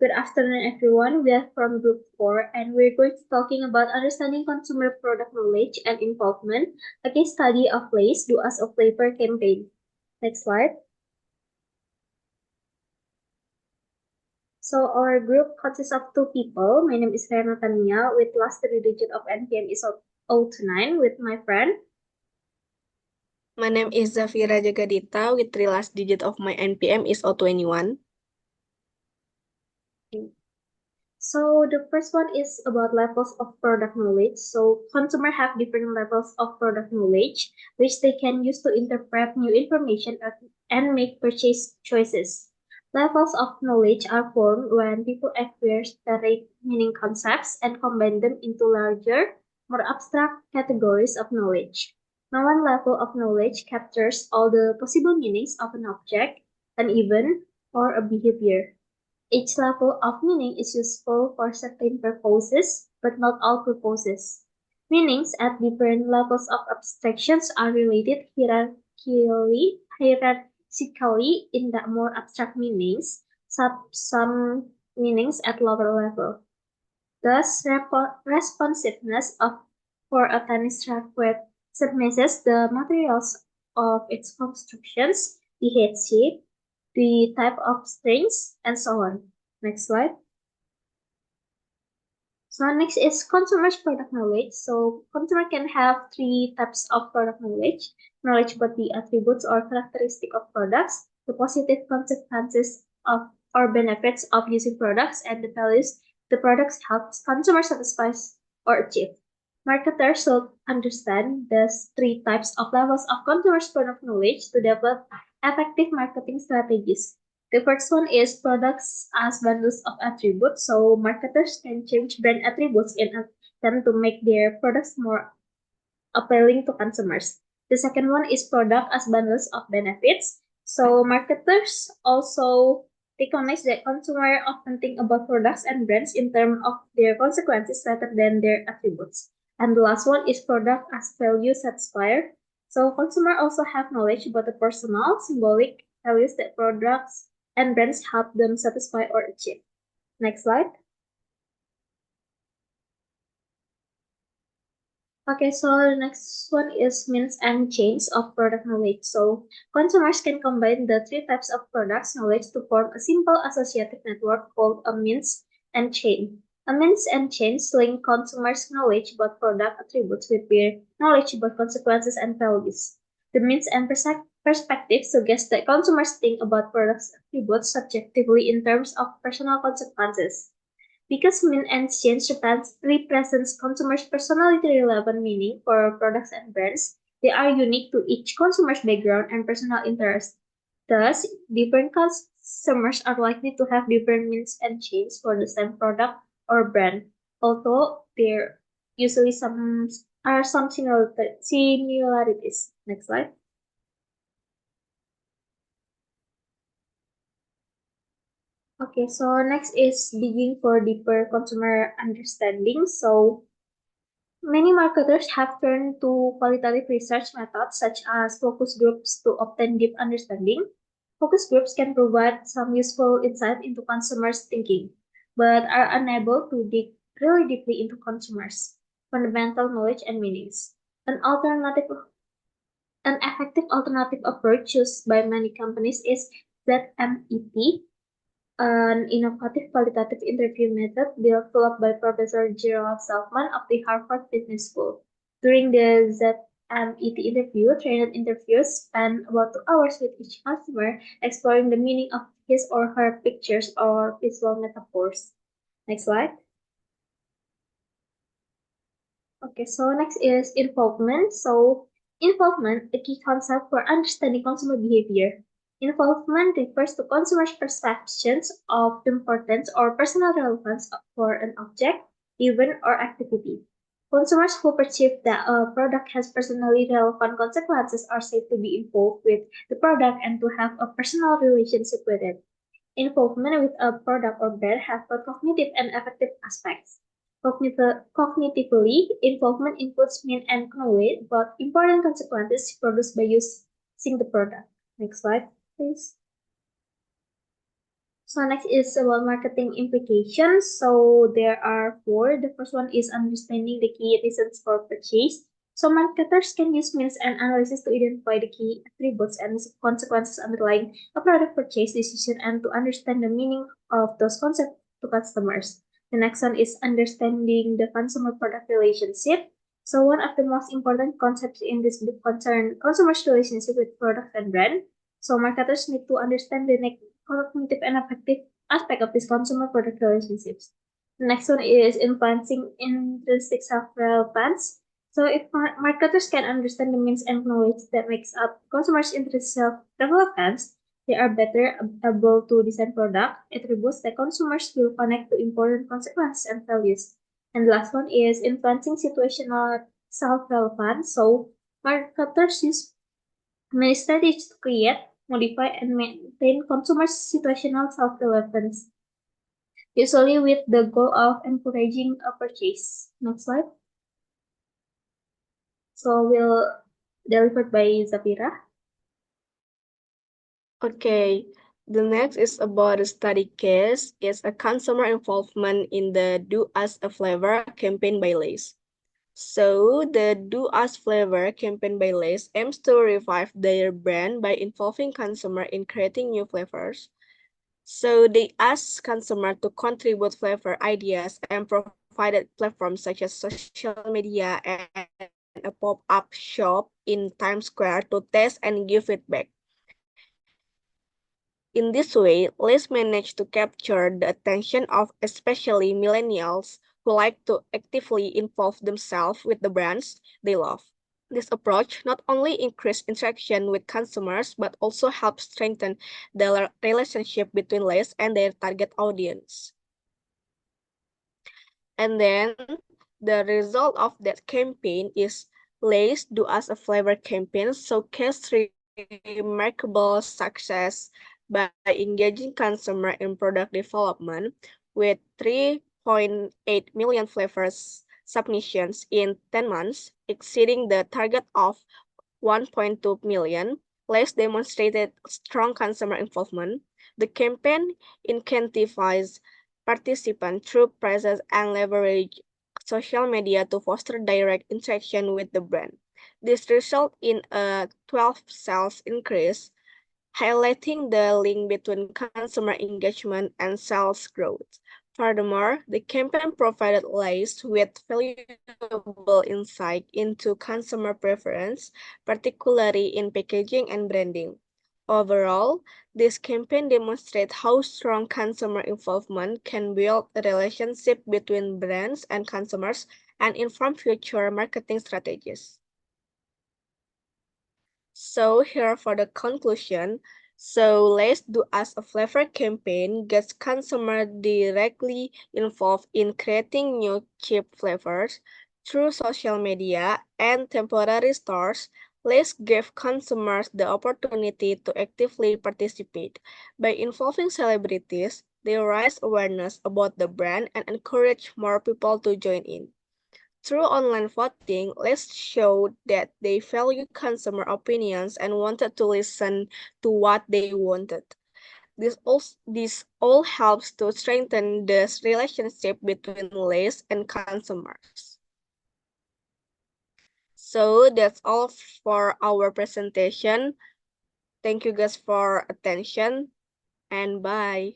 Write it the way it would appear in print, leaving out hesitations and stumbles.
Good afternoon, everyone. We are from Group 4, and we're going to be talking about understanding consumer product knowledge and involvement, a case study of Lay's Do Us a Flavor campaign. Next slide. So our group consists of 2 people. My name is Rhea Natania, with last 3 digit of NPM is 029 with my friend. My name is Zafira Jagadhita with 3 last digit of my NPM is 021. So the first one is about levels of product knowledge. So consumers have different levels of product knowledge, which they can use to interpret new information and make purchase choices. Levels of knowledge are formed when people acquire separate meaning concepts and combine them into larger, more abstract categories of knowledge. No one level of knowledge captures all the possible meanings of an object, an event, or a behavior. Each level of meaning is useful for certain purposes, but not all purposes. Meanings at different levels of abstractions are related hierarchically in the more abstract meanings, some meanings at lower level. Thus, responsiveness for a tennis racket surmisses the materials of its constructions, the head shape, the type of strings, and so on. Next slide. So next is consumer's product knowledge. So consumer can have 3 types of product knowledge. Knowledge about the attributes or characteristic of products, the positive consequences of or benefits of using products, and the values the products help consumers satisfy or achieve. Marketers should understand these 3 types of levels of consumers' product knowledge to develop effective marketing strategies. The first one is products as bundles of attributes. So marketers can change brand attributes in attempt to make their products more appealing to consumers. The second one is product as bundles of benefits. So marketers also recognize that consumers often think about products and brands in terms of their consequences rather than their attributes. And the last one is product as value satisfier. So consumers also have knowledge about the personal, symbolic values that products and brands help them satisfy or achieve. Next slide. Okay, so the next one is means and chains of product knowledge. So consumers can combine the 3 types of products knowledge to form a simple associative network called a means and chain. A means and chains link consumers' knowledge about product attributes with their knowledge about consequences and values. The means and perspective suggests that consumers think about products attributes subjectively in terms of personal consequences. Because mean and change represents consumers' personality relevant meaning for products and brands, they are unique to each consumer's background and personal interest. Thus, different customers are likely to have different means and chains for the same product or brand, although there usually some similarities. Next slide. Okay, so next is digging for deeper consumer understanding. So many marketers have turned to qualitative research methods such as focus groups to obtain deep understanding. Focus groups can provide some useful insight into consumers' thinking, but are unable to dig really deeply into consumers' fundamental knowledge and meanings. An effective alternative approach used by many companies is ZMET, an innovative qualitative interview method developed by Professor Gerald Saltman of the Harvard Business School. During the ZMET interview, trained interviewers spent about 2 hours with each customer, exploring the meaning of his or her pictures or visual metaphors. Next slide. Okay, so next is involvement. So involvement, a key concept for understanding consumer behavior. Involvement refers to consumers' perceptions of importance or personal relevance for an object, event, or activity. Consumers who perceive that a product has personally relevant consequences are said to be involved with the product and to have a personal relationship with it. Involvement with a product or brand has both cognitive and affective aspects. Cognitively, involvement includes mean and knowledge about important consequences produced by using the product. Next slide, please. So next is about marketing implications. So there are four. The first one is understanding the key reasons for purchase. So marketers can use means and analysis to identify the key attributes and consequences underlying a product purchase decision and to understand the meaning of those concepts to customers. The next one is understanding the consumer-product relationship. So one of the most important concepts in this book concern consumers' relationship with product and brand. So marketers need to understand the cognitive and affective aspect of these consumer product relationships. The next one is influencing intrinsic self-relevance. So if marketers can understand the means and knowledge that makes up consumers' intrinsic self-relevance, they are better able to design product attributes that consumers will connect to important consequences and values. And the last one is influencing situational self-relevance. So marketers use many strategies to create, modify, and maintain consumer situational self-relevance, usually with the goal of encouraging a purchase. Next slide. So we'll delivered by Zafira. Okay, the next is about a study case. It's a consumer involvement in the Do Us a Flavor campaign by Lay's. So the Do Us Flavor campaign by Lay's aims to revive their brand by involving consumer in creating new flavors. So they ask consumers to contribute flavor ideas and provided platforms such as social media and a pop-up shop in Times Square to test and give feedback. In this way, Liz managed to capture the attention of especially millennials who like to actively involve themselves with the brands they love. This approach not only increased interaction with consumers, but also helps strengthen the relationship between Liz and their target audience. And then the result of that campaign is Lay's Do Us a Flavor campaign showcased remarkable success by engaging consumer in product development with 3.8 million flavors submissions in 10 months, exceeding the target of 1.2 million. Lay's demonstrated strong consumer involvement. The campaign incentivizes participants through prizes and leverage social media to foster direct interaction with the brand. This resulted in a 12 sales increase, highlighting the link between consumer engagement and sales growth. Furthermore, the campaign provided Lay's with valuable insight into consumer preference, particularly in packaging and branding. Overall, this campaign demonstrates how strong consumer involvement can build a relationship between brands and consumers and inform future marketing strategies. So here for the conclusion. So Let's Do Us a Flavor campaign gets consumers directly involved in creating new cheap flavors through social media and temporary stores. Let's give consumers the opportunity to actively participate. By involving celebrities, they raise awareness about the brand and encourage more people to join in. Through online voting, Let's showed that they value consumer opinions and wanted to listen to what they wanted. This all helps to strengthen the relationship between Lays and consumers. So that's all for our presentation. Thank you guys for attention and bye.